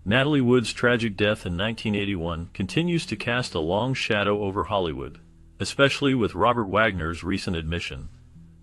Natalie Wood's tragic death in 1981 continues to cast a long shadow over Hollywood, especially with Robert Wagner's recent admission.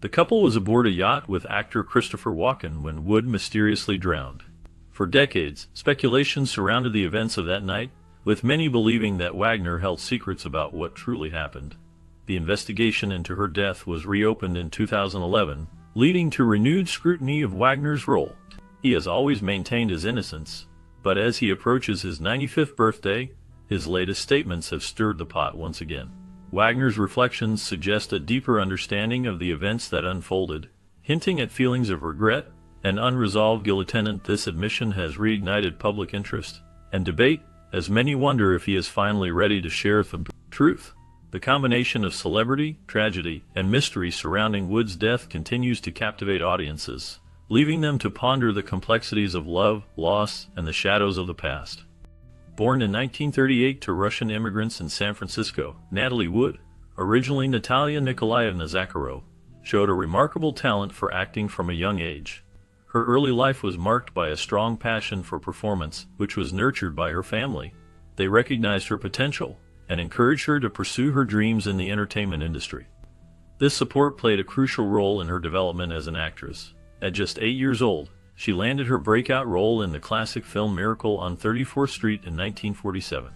The couple was aboard a yacht with actor Christopher Walken when Wood mysteriously drowned. For decades, speculation surrounded the events of that night, with many believing that Wagner held secrets about what truly happened. The investigation into her death was reopened in 2011, leading to renewed scrutiny of Wagner's role. He has always maintained his innocence, but as he approaches his 95th birthday, his latest statements have stirred the pot once again. Wagner's reflections suggest a deeper understanding of the events that unfolded, hinting at feelings of regret and unresolved guilt. This admission has reignited public interest and debate, as many wonder if he is finally ready to share the truth. The combination of celebrity, tragedy, and mystery surrounding Wood's death continues to captivate audiences, leaving them to ponder the complexities of love, loss, and the shadows of the past. Born in 1938 to Russian immigrants in San Francisco, Natalie Wood, originally Natalia Nikolaevna Zakharov, showed a remarkable talent for acting from a young age. Her early life was marked by a strong passion for performance, which was nurtured by her family. They recognized her potential and encouraged her to pursue her dreams in the entertainment industry. This support played a crucial role in her development as an actress. At just 8 years old, she landed her breakout role in the classic film Miracle on 34th Street in 1947.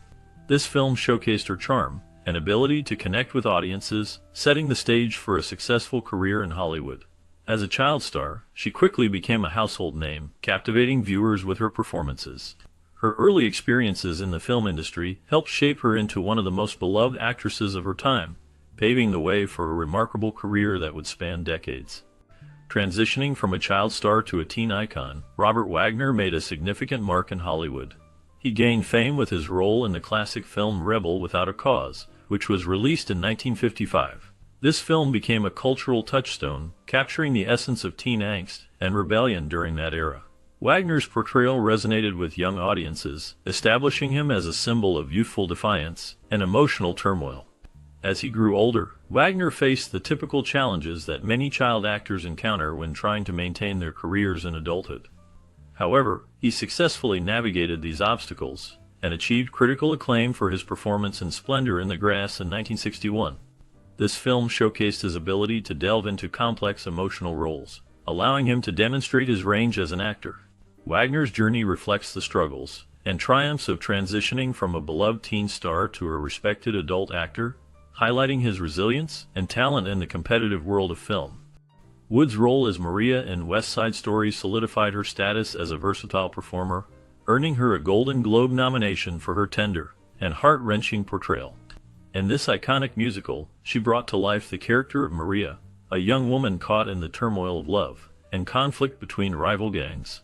This film showcased her charm and ability to connect with audiences, setting the stage for a successful career in Hollywood. As a child star, she quickly became a household name, captivating viewers with her performances. Her early experiences in the film industry helped shape her into one of the most beloved actresses of her time, paving the way for a remarkable career that would span decades. Transitioning from a child star to a teen icon, Robert Wagner made a significant mark in Hollywood. He gained fame with his role in the classic film Rebel Without a Cause, which was released in 1955. This film became a cultural touchstone, capturing the essence of teen angst and rebellion during that era. Wagner's portrayal resonated with young audiences, establishing him as a symbol of youthful defiance and emotional turmoil. As he grew older, Wagner faced the typical challenges that many child actors encounter when trying to maintain their careers in adulthood. However, he successfully navigated these obstacles and achieved critical acclaim for his performance in Splendor in the Grass in 1961. This film showcased his ability to delve into complex emotional roles, allowing him to demonstrate his range as an actor. Wagner's journey reflects the struggles and triumphs of transitioning from a beloved teen star to a respected adult actor, highlighting his resilience and talent in the competitive world of film. Wood's role as Maria in West Side Story solidified her status as a versatile performer, earning her a Golden Globe nomination for her tender and heart-wrenching portrayal. In this iconic musical, she brought to life the character of Maria, a young woman caught in the turmoil of love and conflict between rival gangs.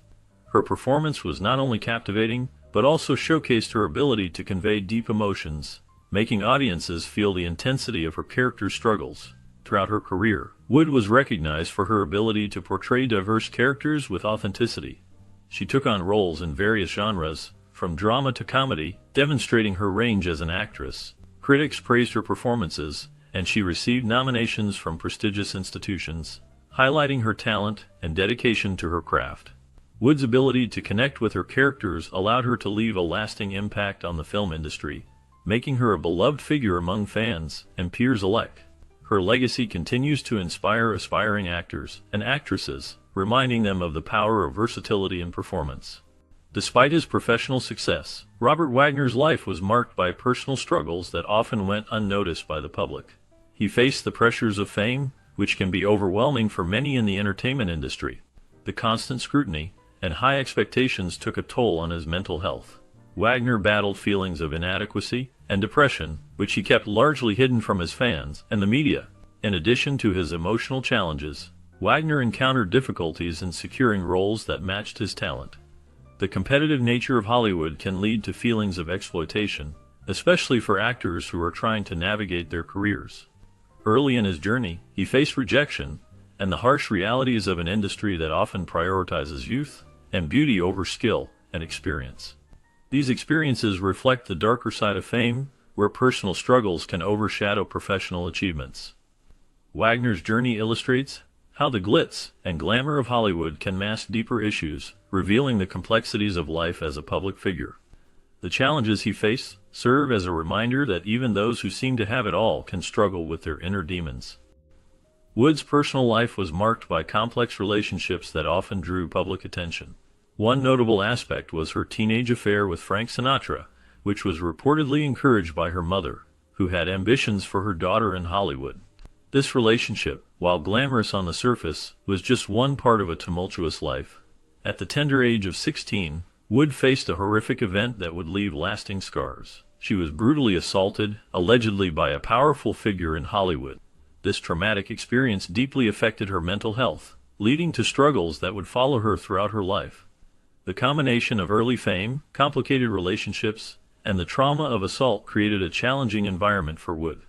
Her performance was not only captivating, but also showcased her ability to convey deep emotions, making audiences feel the intensity of her character's struggles. Throughout her career, Wood was recognized for her ability to portray diverse characters with authenticity. She took on roles in various genres, from drama to comedy, demonstrating her range as an actress. Critics praised her performances, and she received nominations from prestigious institutions, highlighting her talent and dedication to her craft. Wood's ability to connect with her characters allowed her to leave a lasting impact on the film industry, making her a beloved figure among fans and peers alike. Her legacy continues to inspire aspiring actors and actresses, reminding them of the power of versatility in performance. Despite his professional success, Robert Wagner's life was marked by personal struggles that often went unnoticed by the public. He faced the pressures of fame, which can be overwhelming for many in the entertainment industry. The constant scrutiny and high expectations took a toll on his mental health. Wagner battled feelings of inadequacy and depression, which he kept largely hidden from his fans and the media. In addition to his emotional challenges, Wagner encountered difficulties in securing roles that matched his talent. The competitive nature of Hollywood can lead to feelings of exploitation, especially for actors who are trying to navigate their careers. Early in his journey, he faced rejection and the harsh realities of an industry that often prioritizes youth and beauty over skill and experience. These experiences reflect the darker side of fame, where personal struggles can overshadow professional achievements. Wagner's journey illustrates How the glitz and glamour of Hollywood can mask deeper issues, revealing the complexities of life as a public figure. The challenges he faced serve as a reminder that even those who seem to have it all can struggle with their inner demons. Wood's personal life was marked by complex relationships that often drew public attention. One notable aspect was her teenage affair with Frank Sinatra, which was reportedly encouraged by her mother, who had ambitions for her daughter in Hollywood. This relationship, while glamorous on the surface, was just one part of a tumultuous life. At the tender age of 16, Wood faced a horrific event that would leave lasting scars. She was brutally assaulted, allegedly by a powerful figure in Hollywood. This traumatic experience deeply affected her mental health, leading to struggles that would follow her throughout her life. The combination of early fame, complicated relationships, and the trauma of assault created a challenging environment for Wood.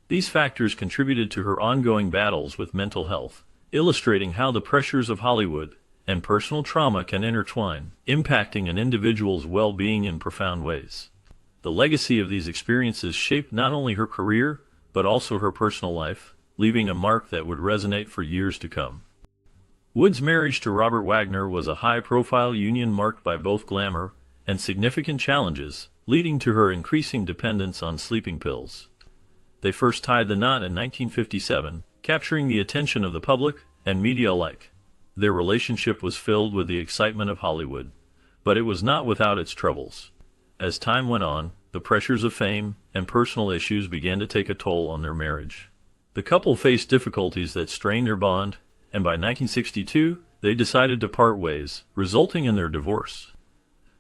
These factors contributed to her ongoing battles with mental health, illustrating how the pressures of Hollywood and personal trauma can intertwine, impacting an individual's well-being in profound ways. The legacy of these experiences shaped not only her career, but also her personal life, leaving a mark that would resonate for years to come. Wood's marriage to Robert Wagner was a high-profile union marked by both glamour and significant challenges, leading to her increasing dependence on sleeping pills. They first tied the knot in 1957, capturing the attention of the public and media alike. Their relationship was filled with the excitement of Hollywood, but it was not without its troubles. As time went on, the pressures of fame and personal issues began to take a toll on their marriage. The couple faced difficulties that strained their bond, and by 1962, they decided to part ways, resulting in their divorce.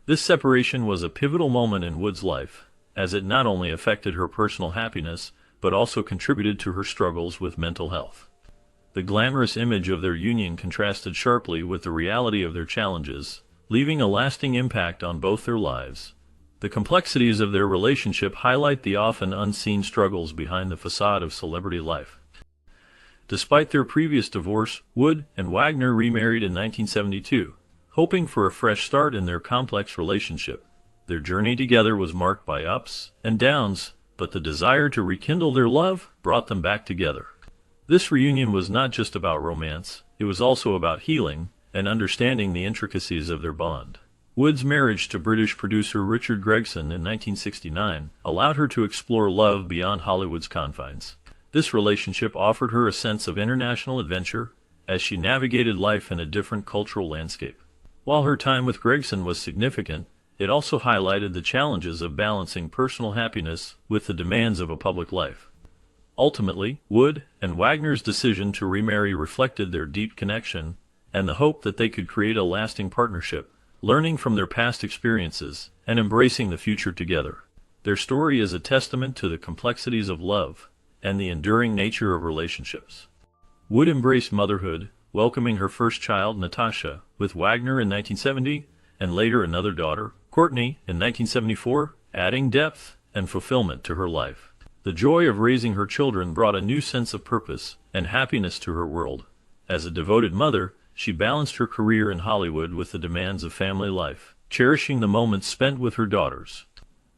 This separation was a pivotal moment in Wood's life, as it not only affected her personal happiness, but also contributed to her struggles with mental health. The glamorous image of their union contrasted sharply with the reality of their challenges, leaving a lasting impact on both their lives. The complexities of their relationship highlight the often unseen struggles behind the facade of celebrity life. Despite their previous divorce, Wood and Wagner remarried in 1972, hoping for a fresh start in their complex relationship. Their journey together was marked by ups and downs, but the desire to rekindle their love brought them back together. This reunion was not just about romance, it was also about healing and understanding the intricacies of their bond. Wood's marriage to British producer Richard Gregson in 1969 allowed her to explore love beyond Hollywood's confines. This relationship offered her a sense of international adventure as she navigated life in a different cultural landscape. While her time with Gregson was significant, it also highlighted the challenges of balancing personal happiness with the demands of a public life. Ultimately, Wood and Wagner's decision to remarry reflected their deep connection and the hope that they could create a lasting partnership, learning from their past experiences and embracing the future together. Their story is a testament to the complexities of love and the enduring nature of relationships. Wood embraced motherhood, welcoming her first child, Natasha, with Wagner in 1970, and later another daughter, Courtney, in 1974, adding depth and fulfillment to her life. The joy of raising her children brought a new sense of purpose and happiness to her world. As a devoted mother, she balanced her career in Hollywood with the demands of family life, cherishing the moments spent with her daughters.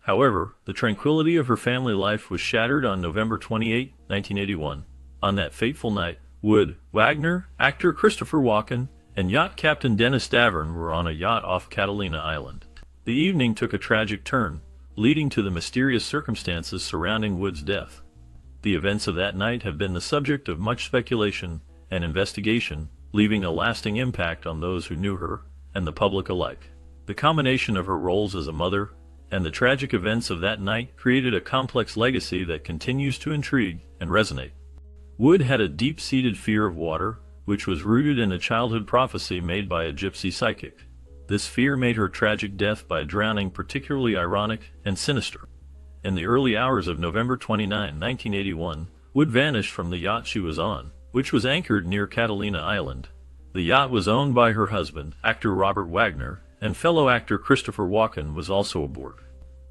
However, the tranquility of her family life was shattered on November 28, 1981. On that fateful night, Wood, Wagner, actor Christopher Walken, and yacht captain Dennis Davern were on a yacht off Catalina Island. The evening took a tragic turn, leading to the mysterious circumstances surrounding Wood's death. The events of that night have been the subject of much speculation and investigation, leaving a lasting impact on those who knew her and the public alike. The combination of her roles as a mother and the tragic events of that night created a complex legacy that continues to intrigue and resonate. Wood had a deep-seated fear of water, which was rooted in a childhood prophecy made by a gypsy psychic. This fear made her tragic death by drowning particularly ironic and sinister. In the early hours of November 29, 1981, Wood vanished from the yacht she was on, which was anchored near Catalina Island. The yacht was owned by her husband, actor Robert Wagner, and fellow actor Christopher Walken was also aboard.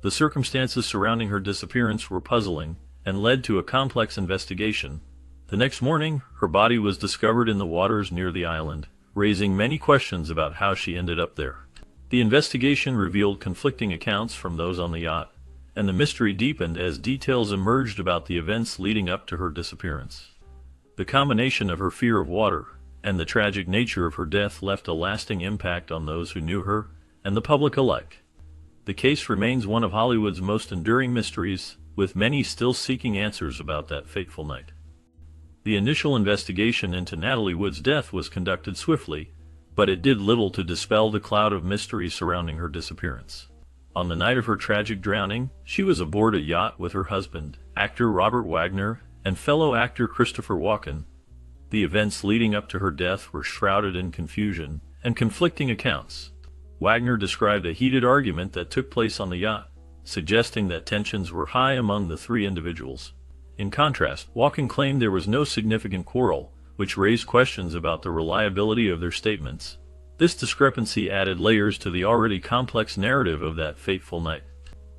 The circumstances surrounding her disappearance were puzzling and led to a complex investigation. The next morning, her body was discovered in the waters near the island, raising many questions about how she ended up there. The investigation revealed conflicting accounts from those on the yacht, and the mystery deepened as details emerged about the events leading up to her disappearance. The combination of her fear of water and the tragic nature of her death left a lasting impact on those who knew her and the public alike. The case remains one of Hollywood's most enduring mysteries, with many still seeking answers about that fateful night. The initial investigation into Natalie Wood's death was conducted swiftly, but it did little to dispel the cloud of mystery surrounding her disappearance. On the night of her tragic drowning, she was aboard a yacht with her husband, actor Robert Wagner, and fellow actor Christopher Walken. The events leading up to her death were shrouded in confusion and conflicting accounts. Wagner described a heated argument that took place on the yacht, suggesting that tensions were high among the three individuals. In contrast, Walken claimed there was no significant quarrel, which raised questions about the reliability of their statements. This discrepancy added layers to the already complex narrative of that fateful night.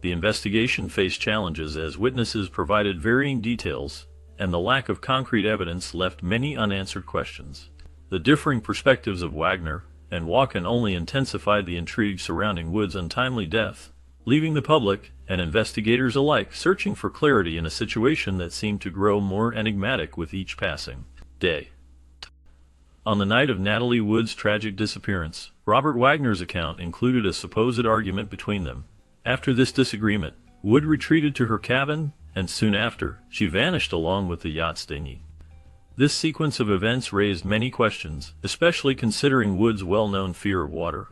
The investigation faced challenges as witnesses provided varying details, and the lack of concrete evidence left many unanswered questions. The differing perspectives of Wagner and Walken only intensified the intrigue surrounding Wood's untimely death, leaving the public and investigators alike searching for clarity in a situation that seemed to grow more enigmatic with each passing day. On the night of Natalie Wood's tragic disappearance, Robert Wagner's account included a supposed argument between them. After this disagreement, Wood retreated to her cabin, and soon after, she vanished along with the yacht's dinghy. This sequence of events raised many questions, especially considering Wood's well-known fear of water.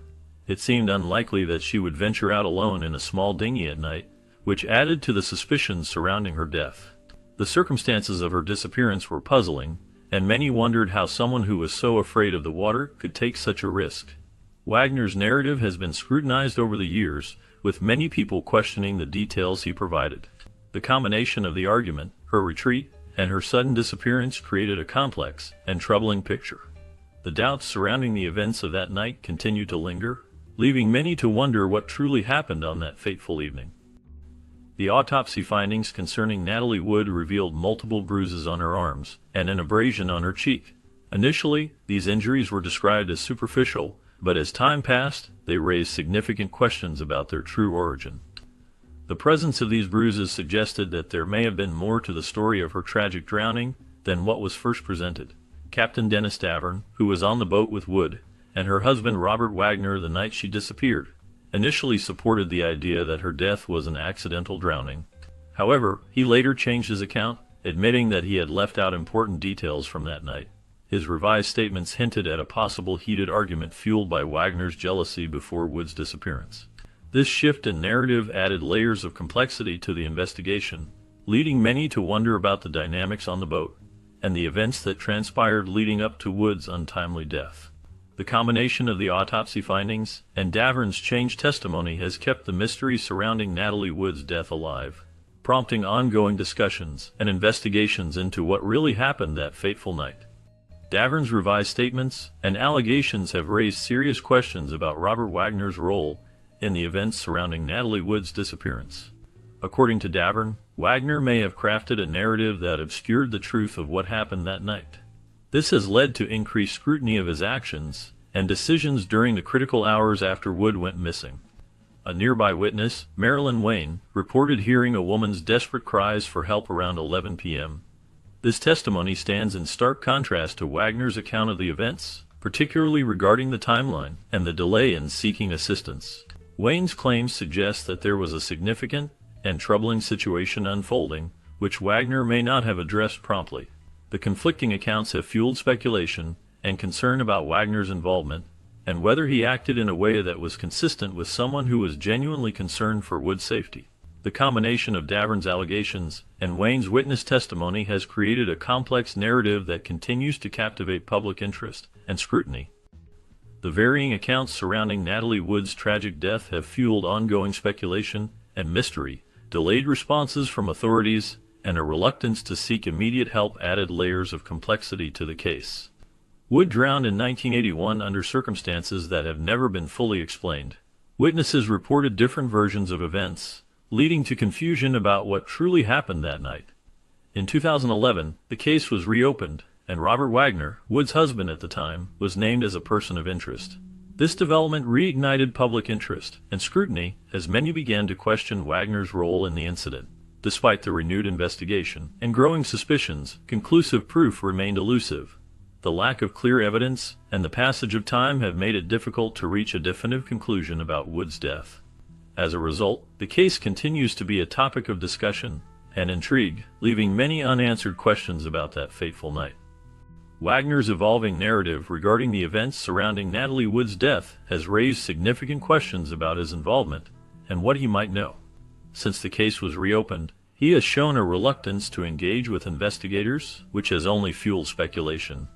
It seemed unlikely that she would venture out alone in a small dinghy at night, which added to the suspicions surrounding her death. The circumstances of her disappearance were puzzling, and many wondered how someone who was so afraid of the water could take such a risk. Wagner's narrative has been scrutinized over the years, with many people questioning the details he provided. The combination of the argument, her retreat, and her sudden disappearance created a complex and troubling picture. The doubts surrounding the events of that night continue to linger, leaving many to wonder what truly happened on that fateful evening. The autopsy findings concerning Natalie Wood revealed multiple bruises on her arms and an abrasion on her cheek. Initially, these injuries were described as superficial, but as time passed, they raised significant questions about their true origin. The presence of these bruises suggested that there may have been more to the story of her tragic drowning than what was first presented. Captain Dennis Davern, who was on the boat with Wood, and her husband Robert Wagner the night she disappeared, initially supported the idea that her death was an accidental drowning. However, he later changed his account, admitting that he had left out important details from that night. His revised statements hinted at a possible heated argument fueled by Wagner's jealousy before Wood's disappearance. This shift in narrative added layers of complexity to the investigation, leading many to wonder about the dynamics on the boat and the events that transpired leading up to Wood's untimely death. The combination of the autopsy findings and Davern's changed testimony has kept the mystery surrounding Natalie Wood's death alive, prompting ongoing discussions and investigations into what really happened that fateful night. Davern's revised statements and allegations have raised serious questions about Robert Wagner's role in the events surrounding Natalie Wood's disappearance. According to Davern, Wagner may have crafted a narrative that obscured the truth of what happened that night. This has led to increased scrutiny of his actions and decisions during the critical hours after Wood went missing. A nearby witness, Marilyn Wayne, reported hearing a woman's desperate cries for help around 11 p.m. This testimony stands in stark contrast to Wagner's account of the events, particularly regarding the timeline and the delay in seeking assistance. Wayne's claims suggest that there was a significant and troubling situation unfolding, which Wagner may not have addressed promptly. The conflicting accounts have fueled speculation and concern about Wagner's involvement, and whether he acted in a way that was consistent with someone who was genuinely concerned for Wood's safety. The combination of Davern's allegations and Wayne's witness testimony has created a complex narrative that continues to captivate public interest and scrutiny. The varying accounts surrounding Natalie Wood's tragic death have fueled ongoing speculation and mystery. Delayed responses from authorities and a reluctance to seek immediate help added layers of complexity to the case. Wood drowned in 1981 under circumstances that have never been fully explained. Witnesses reported different versions of events, leading to confusion about what truly happened that night. In 2011, the case was reopened, and Robert Wagner, Wood's husband at the time, was named as a person of interest. This development reignited public interest and scrutiny as many began to question Wagner's role in the incident. Despite the renewed investigation and growing suspicions, conclusive proof remained elusive. the lack of clear evidence, and the passage of time have made it difficult to reach a definitive conclusion about Wood's death. As a result, the case continues to be a topic of discussion and intrigue, leaving many unanswered questions about that fateful night. Wagner's evolving narrative regarding the events surrounding Natalie Wood's death has raised significant questions about his involvement and what he might know. Since the case was reopened, he has shown a reluctance to engage with investigators, which has only fueled speculation.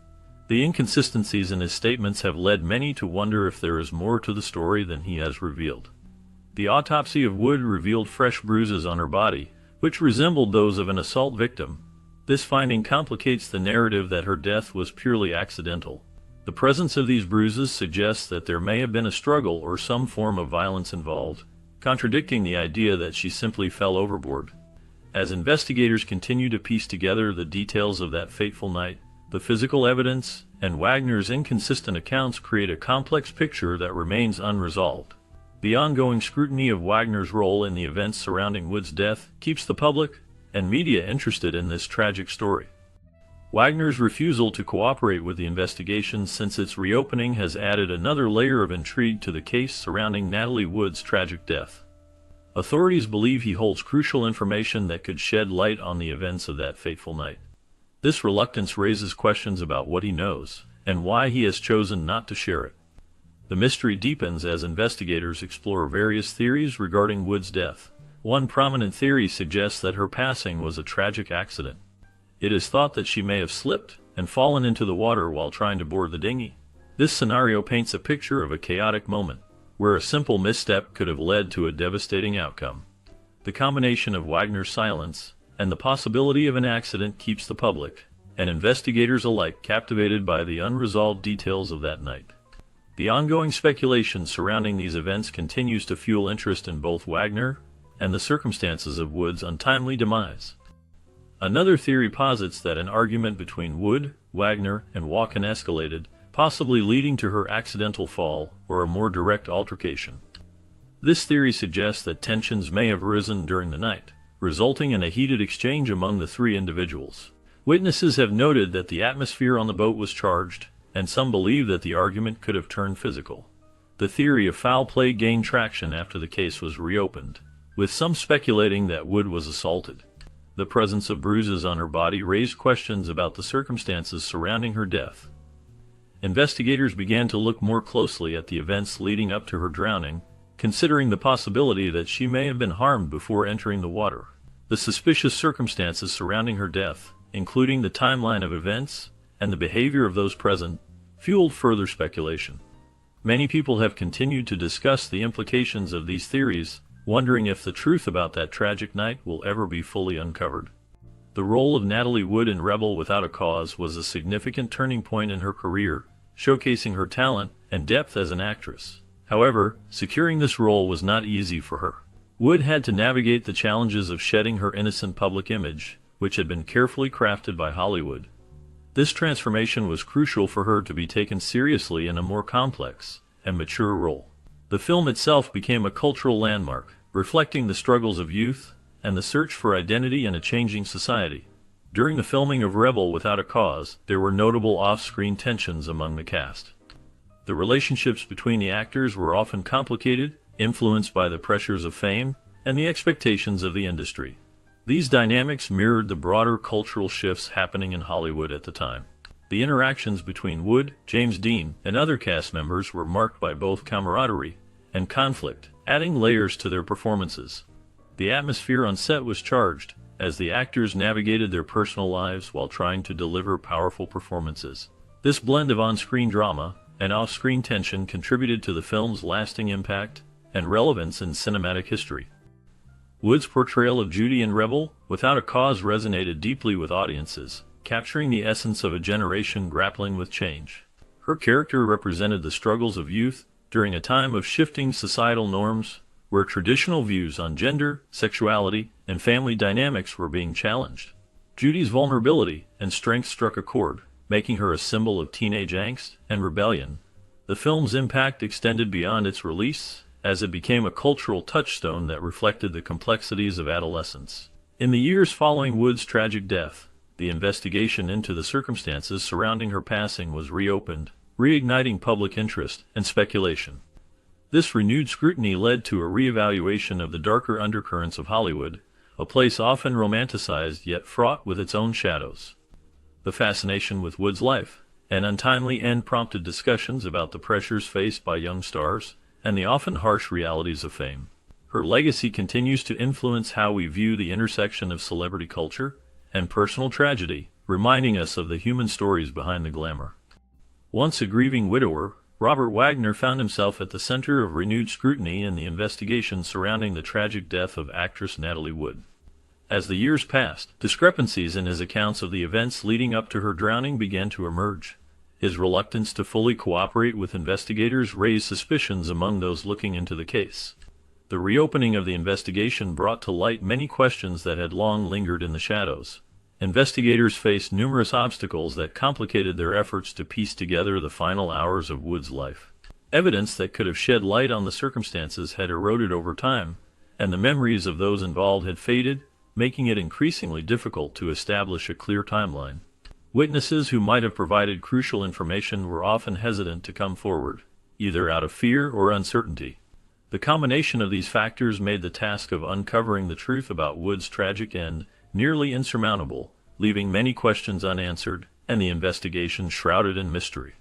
The inconsistencies in his statements have led many to wonder if there is more to the story than he has revealed. The autopsy of Wood revealed fresh bruises on her body, which resembled those of an assault victim. This finding complicates the narrative that her death was purely accidental. The presence of these bruises suggests that there may have been a struggle or some form of violence involved, contradicting the idea that she simply fell overboard. As investigators continue to piece together the details of that fateful night, the physical evidence and Wagner's inconsistent accounts create a complex picture that remains unresolved. The ongoing scrutiny of Wagner's role in the events surrounding Wood's death keeps the public and media interested in this tragic story. Wagner's refusal to cooperate with the investigation since its reopening has added another layer of intrigue to the case surrounding Natalie Wood's tragic death. Authorities believe he holds crucial information that could shed light on the events of that fateful night. This reluctance raises questions about what he knows and why he has chosen not to share it. The mystery deepens as investigators explore various theories regarding Wood's death. One prominent theory suggests that her passing was a tragic accident. It is thought that she may have slipped and fallen into the water while trying to board the dinghy. This scenario paints a picture of a chaotic moment, where a simple misstep could have led to a devastating outcome. The combination of Wagner's silence and the possibility of an accident keeps the public and investigators alike captivated by the unresolved details of that night. The ongoing speculation surrounding these events continues to fuel interest in both Wagner and the circumstances of Wood's untimely demise. Another theory posits that an argument between Wood, Wagner, and Wagner escalated, possibly leading to her accidental fall or a more direct altercation. This theory suggests that tensions may have risen during the night, resulting in a heated exchange among the three individuals. Witnesses have noted that the atmosphere on the boat was charged, and some believe that the argument could have turned physical. The theory of foul play gained traction after the case was reopened, with some speculating that Wood was assaulted. The presence of bruises on her body raised questions about the circumstances surrounding her death. Investigators began to look more closely at the events leading up to her drowning, considering the possibility that she may have been harmed before entering the water. The suspicious circumstances surrounding her death, including the timeline of events and the behavior of those present, fueled further speculation. Many people have continued to discuss the implications of these theories, wondering if the truth about that tragic night will ever be fully uncovered. The role of Natalie Wood in Rebel Without a Cause was a significant turning point in her career, showcasing her talent and depth as an actress. However, securing this role was not easy for her. Wood had to navigate the challenges of shedding her innocent public image, which had been carefully crafted by Hollywood. This transformation was crucial for her to be taken seriously in a more complex and mature role. The film itself became a cultural landmark, reflecting the struggles of youth and the search for identity in a changing society. During the filming of Rebel Without a Cause, there were notable off-screen tensions among the cast. The relationships between the actors were often complicated, influenced by the pressures of fame and the expectations of the industry. These dynamics mirrored the broader cultural shifts happening in Hollywood at the time. The interactions between Wood, James Dean, and other cast members were marked by both camaraderie and conflict, adding layers to their performances. The atmosphere on set was charged, as the actors navigated their personal lives while trying to deliver powerful performances. This blend of on-screen drama and off-screen tension contributed to the film's lasting impact and relevance in cinematic history. Wood's portrayal of Judy in Rebel Without a Cause resonated deeply with audiences, capturing the essence of a generation grappling with change. Her character represented the struggles of youth during a time of shifting societal norms, where traditional views on gender, sexuality, and family dynamics were being challenged. Judy's vulnerability and strength struck a chord, making her a symbol of teenage angst and rebellion. The film's impact extended beyond its release, as it became a cultural touchstone that reflected the complexities of adolescence. In the years following Wood's tragic death, the investigation into the circumstances surrounding her passing was reopened, reigniting public interest and speculation. This renewed scrutiny led to a reevaluation of the darker undercurrents of Hollywood, a place often romanticized yet fraught with its own shadows. The fascination with Wood's life and untimely end prompted discussions about the pressures faced by young stars and the often harsh realities of fame. Her legacy continues to influence how we view the intersection of celebrity culture and personal tragedy, reminding us of the human stories behind the glamour. Once a grieving widower, Robert Wagner found himself at the center of renewed scrutiny in the investigation surrounding the tragic death of actress Natalie Wood. As the years passed, discrepancies in his accounts of the events leading up to her drowning began to emerge. His reluctance to fully cooperate with investigators raised suspicions among those looking into the case. The reopening of the investigation brought to light many questions that had long lingered in the shadows. Investigators faced numerous obstacles that complicated their efforts to piece together the final hours of Wood's life. Evidence that could have shed light on the circumstances had eroded over time, and the memories of those involved had faded, making it increasingly difficult to establish a clear timeline. Witnesses who might have provided crucial information were often hesitant to come forward, either out of fear or uncertainty. The combination of these factors made the task of uncovering the truth about Wood's tragic end nearly insurmountable, leaving many questions unanswered and the investigation shrouded in mystery.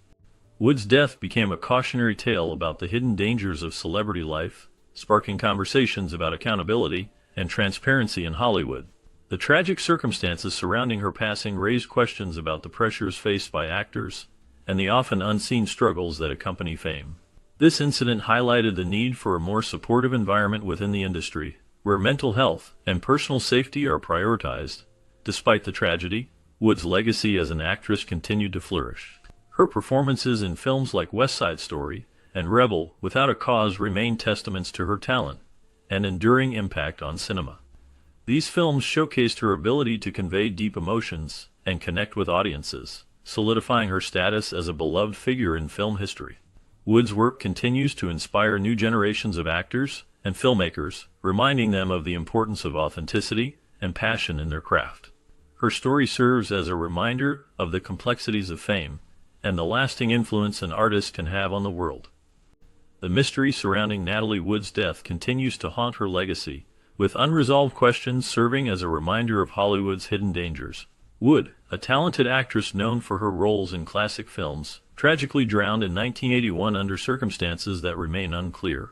Wood's death became a cautionary tale about the hidden dangers of celebrity life, sparking conversations about accountability and transparency in Hollywood. The tragic circumstances surrounding her passing raised questions about the pressures faced by actors and the often unseen struggles that accompany fame. This incident highlighted the need for a more supportive environment within the industry, where mental health and personal safety are prioritized. Despite the tragedy, Wood's legacy as an actress continued to flourish. Her performances in films like West Side Story and Rebel Without a Cause remain testaments to her talent and enduring impact on cinema. These films showcased her ability to convey deep emotions and connect with audiences, solidifying her status as a beloved figure in film history. Wood's work continues to inspire new generations of actors and filmmakers, reminding them of the importance of authenticity and passion in their craft. Her story serves as a reminder of the complexities of fame and the lasting influence an artist can have on the world. The mystery surrounding Natalie Wood's death continues to haunt her legacy, with unresolved questions serving as a reminder of Hollywood's hidden dangers. Wood, a talented actress known for her roles in classic films, tragically drowned in 1981 under circumstances that remain unclear.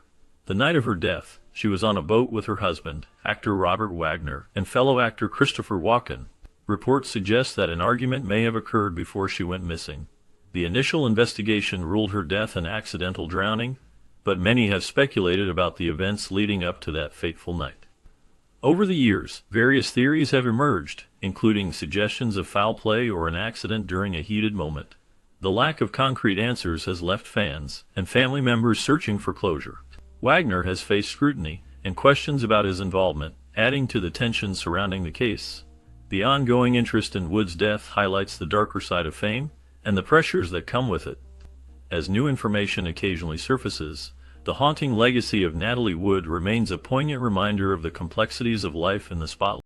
The night of her death, she was on a boat with her husband, actor Robert Wagner, and fellow actor Christopher Walken. Reports suggest that an argument may have occurred before she went missing. The initial investigation ruled her death an accidental drowning, but many have speculated about the events leading up to that fateful night. Over the years, various theories have emerged, including suggestions of foul play or an accident during a heated moment. The lack of concrete answers has left fans and family members searching for closure. Wagner has faced scrutiny and questions about his involvement, adding to the tension surrounding the case. The ongoing interest in Wood's death highlights the darker side of fame and the pressures that come with it. As new information occasionally surfaces, the haunting legacy of Natalie Wood remains a poignant reminder of the complexities of life in the spotlight.